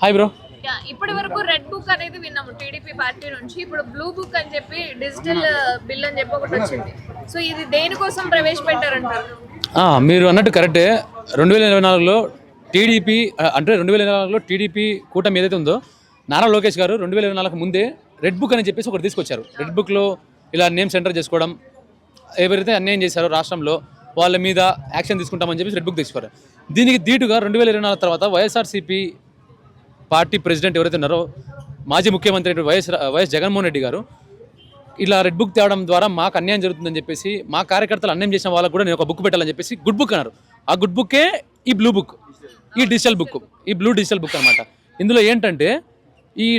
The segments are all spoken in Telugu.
Hi bro. ఇప్పటి వరకు రెడ్ బుక్ అనేది విన్నాము టీడీపీ పార్టీ నుంచి. ఇప్పుడు బ్లూ బుక్ అని చెప్పి డిజిటల్ బిల్ అని చెప్పి ఒకటి వచ్చింది. సో ఇది దేనికోసం ప్రవేశపెట్టారంటారు? మీరు అన్నట్టు కరెక్టే. 2024లో టీడీపీ అంటే 2024లో టీడీపీ కూటమి ఏదైతే ఉందో నారా లోకేష్ గారు 2024 ముందే రెడ్ బుక్ అని చెప్పేసి ఒకటి తీసుకొచ్చారు. రెడ్ బుక్లో ఇలా నేమ్ సెంటర్ చేసుకోవడం, ఎవరైతే అన్యాయం చేశారో రాష్ట్రంలో వాళ్ళ మీద యాక్షన్ తీసుకుంటామని చెప్పేసి రెడ్ బుక్ తీసుకోరు. దీనికి ధీటుగా 2024 తర్వాత వైఎస్ఆర్సీపీ పార్టీ ప్రెసిడెంట్ ఎవరైతే ఉన్నారో మాజీ ముఖ్యమంత్రి వైఎస్ జగన్మోహన్ రెడ్డి గారు ఇలా రెడ్ బుక్ తేవడం ద్వారా మాకు అన్యాయం జరుగుతుందని చెప్పేసి మా కార్యకర్తలు అన్యాయం చేసిన వాళ్ళకు కూడా నేను ఒక బుక్ పెట్టాలని చెప్పేసి గుడ్ బుక్ అన్నారు. ఆ గుడ్ బుక్కే ఈ బ్లూ బుక్, ఈ డిజిటల్ బుక్, ఈ బ్లూ డిజిటల్ బుక్ అనమాట. ఇందులో ఏంటంటే ఈ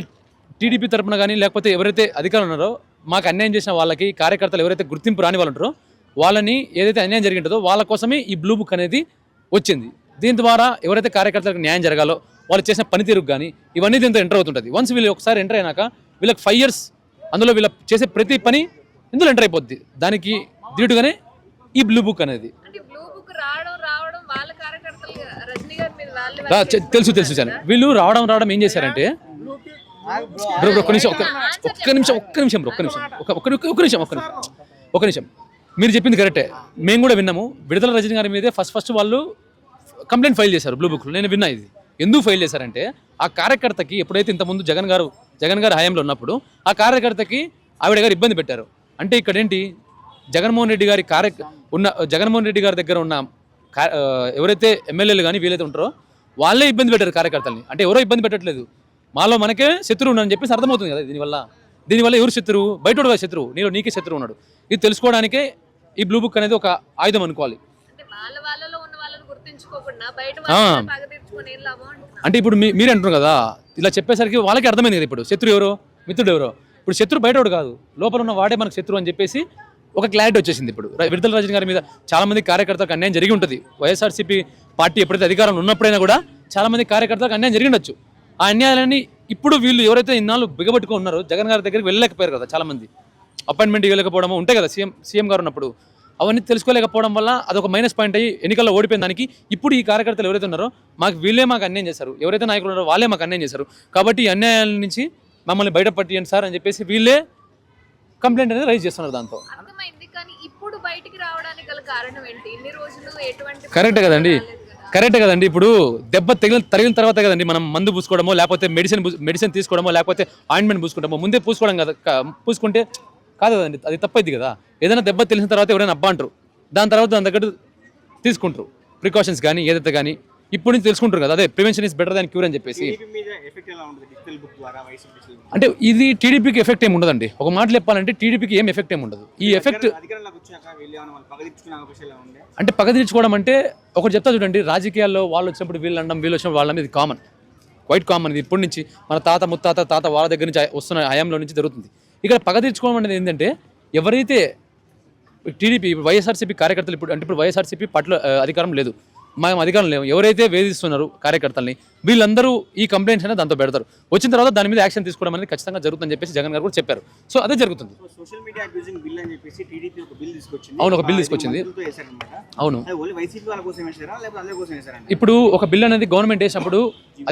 టీడీపీ తరపున కానీ లేకపోతే ఎవరైతే అధికారులు ఉన్నారో మాకు అన్యాయం చేసిన వాళ్ళకి కార్యకర్తలు ఎవరైతే గుర్తింపు రాని వాళ్ళు ఉంటారో వాళ్ళని ఏదైతే అన్యాయం జరిగింటుందో వాళ్ళ కోసమే ఈ బ్లూ బుక్ అనేది వచ్చింది. దీని ద్వారా ఎవరైతే కార్యకర్తలకు న్యాయం జరగాలో వాళ్ళు చేసిన పనితీరుకు కానీ ఇవన్నీ దీంతో ఎంటర్ అవుతుంటుంది. వన్స్ వీళ్ళు ఒకసారి ఎంటర్ అయినాక వీళ్ళకి 5 years అందులో వీళ్ళ చేసే ప్రతి పని ఇందులో ఎంటర్ అయిపోద్ది. దానికి ధీటుగానే ఈ బ్లూ బుక్ అనేది. తెలుసు సార్. వీళ్ళు రావడం ఏం చేశారంటే ఒక్క నిమిషం మీరు చెప్పింది కరెక్టే. మేము కూడా విన్నాము. విడుదల రజనీ గారి మీదే ఫస్ట్ వాళ్ళు కంప్లైంట్ ఫైల్ చేశారు బ్లూ బుక్లో. నేను విన్నా. ఇది ఎందుకు ఫైల్ చేశారంటే ఆ కార్యకర్తకి ఎప్పుడైతే ఇంతకుముందు జగన్ గారు హయాంలో ఉన్నప్పుడు ఆ కార్యకర్తకి ఆవిడ గారు ఇబ్బంది పెట్టారు. అంటే ఇక్కడ ఏంటి జగన్మోహన్ రెడ్డి గారి దగ్గర ఉన్న ఎవరైతే ఎమ్మెల్యేలు కానీ వీలైతే ఉంటారో వాళ్ళే ఇబ్బంది పెట్టారు కార్యకర్తల్ని. అంటే ఎవరో ఇబ్బంది పెట్టట్లేదు, మాలో మనకే శత్రువు ఉన్నారని చెప్పేసి అర్థమవుతుంది కదా. దీనివల్ల ఎవరు శత్రువు? బయటోడు శత్రువు, నీకే శత్రువు ఉన్నాడు. ఇది తెలుసుకోవడానికే ఈ బ్లూ బుక్ అనేది ఒక ఆయుధం అనుకోవాలి. అంటే ఇప్పుడు మీరు అంటున్నారు కదా, ఇలా చెప్పేసరికి వాళ్ళకి అర్థమైంది కదా ఇప్పుడు శత్రువు ఎవరో మిత్రుడు ఎవరో. ఇప్పుడు శత్రువు బయటోడు కాదు, లోపల ఉన్న వాడే మనకు శత్రువు అని చెప్పేసి ఒక క్లారిటీ వచ్చేసింది. ఇప్పుడు విడుదల రజనీ గారి మీద చాలా మంది కార్యకర్తలకు అన్యాయం జరిగి ఉంటుంది. వైఎస్ఆర్సీపీ పార్టీ ఎప్పుడైతే అధికారంలో ఉన్నప్పుడైనా కూడా చాలా మంది కార్యకర్తలకు అన్యాయం జరిగి ఉండొచ్చు. ఆ అన్యాయాలన్నీ ఇప్పుడు వీళ్ళు ఎవరైతే ఇన్నాళ్ళు బిగబట్టుకుని ఉన్నారో జగన్ గారి దగ్గరికి వెళ్ళలేకపోయారు కదా. చాలా మంది అపాయింట్మెంట్ ఇవ్వలేకపోవడం ఉంటాయి కదా సీఎం గారు ఉన్నప్పుడు. అవన్నీ తెలుసుకోలేకపోవడం వల్ల అదొక మైనస్ పాయింట్ అయ్యి ఎన్నికల్లో ఓడిపోయిన దానికి ఇప్పుడు ఈ కార్యకర్తలు ఎవరైతే ఉన్నారో మాకు అన్యాయం చేశారు, ఎవరైతే నాయకులు ఉన్నారో వాళ్ళే మాకు అన్యాయం చేశారు కాబట్టి ఈ అన్యాయాల నుంచి మమ్మల్ని బయటపట్టియండి సార్ అని చెప్పేసి వీళ్ళే కంప్లైంట్ అనేది రైజ్ చేస్తున్నారు. దాంతో కరెక్టే కదండి. ఇప్పుడు దెబ్బ తగిలిన తర్వాత కదండి మనం మందు పూసుకోవడమో లేకపోతే మెడిసిన్ తీసుకోవడమో లేకపోతే ఆయింట్మెంట్ పూసుకుంటామో. ముందే పూసుకోవడం కదా, పూసుకుంటే కాదు కదండి, అది తప్పైంది కదా. ఏదైనా దెబ్బ తెలిసిన తర్వాత ఎవరైనా అబ్బా అంటారు, దాని తర్వాత దాని దగ్గర తీసుకుంటారు ప్రికాషన్స్ కానీ ఏదైతే కానీ ఇప్పుడు నుంచి తెలుసుకుంటారు కదా. అదే prevention is better than cure అని చెప్పేసి. అంటే ఇది టీడీపీకి ఎఫెక్ట్ ఏమి ఉండదండి. ఒక మాట చెప్పాలంటే టీడీపీకి ఏం ఎఫెక్ట్ ఏమి ఉండదు. ఈ ఎఫెక్ట్ అంటే పగ తీర్చుకోవడం అంటే ఒకటి చెప్తా చూడండి, రాజకీయాల్లో వాళ్ళు వచ్చినప్పుడు వీళ్ళు అనడం వీళ్ళు వచ్చినప్పుడు వాళ్ళ మీద కామన్, క్వైట్ కామన్. ఇది ఇప్పటి నుంచి మన తాత వాళ్ళ దగ్గర నుంచి వస్తున్న హయాంలో నుంచి జరుగుతుంది. ఇక్కడ పగ తీర్చుకోవడం అనేది ఏంటంటే ఎవరైతే టీడీపీ వైఎస్ఆర్సీపీ కార్యకర్తలు ఇప్పుడు వైఎస్ఆర్సీపీ పట్ల అధికారం లేదు, మేము అధికారం లేవు, ఎవరైతే వేధిస్తున్నారు కార్యకర్తల్ని వీళ్ళందరూ ఈ కంప్లైంట్స్ అనేది దాంతో పెడతారు. వచ్చిన తర్వాత దాని మీద యాక్షన్ తీసుకోవడం అనేది ఖచ్చితంగా జరుగుతుందని చెప్పేసి జగన్ గారు కూడా చెప్పారు. సో అదే జరుగుతుంది. అవును, ఒక బిల్ తీసుకొచ్చింది. అవును, ఇప్పుడు ఒక బిల్ అనేది గవర్నమెంట్ వేసినప్పుడు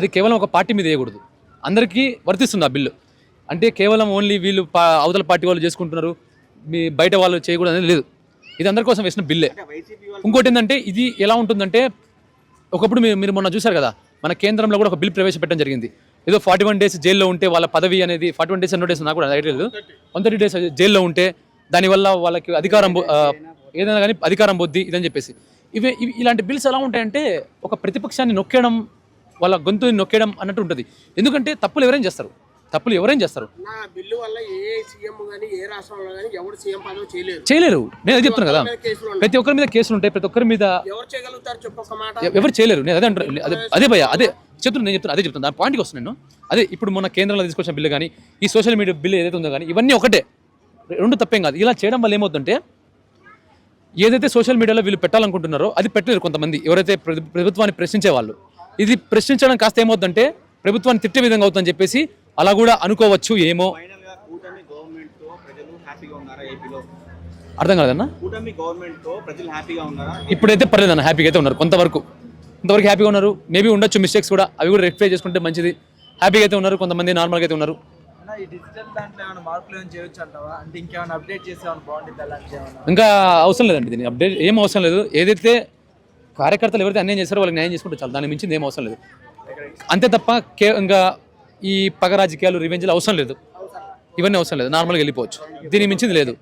అది కేవలం ఒక పార్టీ మీద వేయకూడదు, అందరికీ వర్తిస్తుంది ఆ బిల్లు. అంటే కేవలం ఓన్లీ వీళ్ళు అవతల పార్టీ వాళ్ళు చేసుకుంటున్నారు, మీ బయట వాళ్ళు చేయకూడదు అనేది లేదు. ఇది అందరి కోసం వేసిన బిల్లే. ఇంకోటి ఏంటంటే ఇది ఎలా ఉంటుందంటే ఒకప్పుడు మీరు మొన్న చూశారు కదా, మన కేంద్రంలో కూడా ఒక బిల్ ప్రవేశపెట్టడం జరిగింది. ఏదో 41 days జైల్లో ఉంటే వాళ్ళ పదవి అనేది 41 days డేస్ నాకు కూడా ఐడియా లేదు, 130 days జైల్లో ఉంటే దానివల్ల వాళ్ళకి అధికారం ఏదైనా కానీ అధికారం పొద్ది ఇదని చెప్పేసి. ఇలాంటి బిల్స్ ఎలా ఉంటాయంటే ఒక ప్రతిపక్షాన్ని నొక్కేయడం, వాళ్ళ గొంతుని నొక్కేయడం అన్నట్టు ఉంటుంది. ఎందుకంటే తప్పులు ఎవరైనా చేస్తారు. చేయలేరు. నేను అదే చెప్తున్నాను కదా, ప్రతి ఒక్కరి మీద కేసులు ఉంటాయి, ప్రతి ఒక్కరి మీద ఎవరు చేయలేరు. నేను అదే భయ అదే చెప్తున్నా దాని పాయింట్కి వస్తున్నాను నేను. అదే ఇప్పుడు మన కేంద్రంలో తీసుకొచ్చిన బిల్లు కానీ ఈ సోషల్ మీడియా బిల్లు ఏదైతే ఉందో కానీ ఇవన్నీ ఒకటే, రెండు తప్పేం కాదు. ఇలా చేయడం వల్ల ఏమవుతుందంటే ఏదైతే సోషల్ మీడియాలో వీళ్ళు పెట్టాలనుకుంటున్నారో అది పెట్టలేరు కొంతమంది, ఎవరైతే ప్రభుత్వాన్ని ప్రశ్నించే వాళ్ళు. ఇది ప్రశ్నించడం కాస్త ఏమవుతుందంటే ప్రభుత్వాన్ని తిట్టే విధంగా అవుతుందని చెప్పేసి అలా కూడా అనుకోవచ్చు ఏమో. అర్థం కాదన్నా. ఇప్పుడైతే పర్లేదన్న, హ్యాపీగా అయితే ఉన్నారు. కొంతవరకు హ్యాపీగా ఉన్నారు. మేబీ ఉండొచ్చు మిస్టేక్స్ కూడా, అవి కూడా రెక్టిఫై చేసుకుంటే మంచిది. హ్యాపీగా అయితే ఉన్నారు, కొంతమంది నార్మల్గా అయితే ఉన్నారు. అన్న, ఈ డిజిటల్ దాంట్లో ఏమైనా మార్పులు ఏమైనా చేయొచ్చు అంటావా? అంటే ఇంకేమైనా అప్డేట్ చేస్తే ఏమైనా బాగుంటుంది అలాంటివి ఏమైనా? ఇంకా అవసరం లేదండి, దీన్ని అప్డేట్ ఏం అవసరం లేదు. ఏదైతే కార్యకర్తలు ఎవరైతే అన్యాయం చేస్తారో వాళ్ళకి న్యాయం చేసుకుంటే చాలు, దానికి మించింది ఏం అవసరం లేదు. అంతే తప్ప ఇంకా ఈ పగ రాజకీయాలు, రివెంజ్లు అవసరం లేదు, ఇవన్నీ అవసరం లేదు, నార్మల్గా వెళ్ళిపోవచ్చు, దీనికి మించింది లేదు.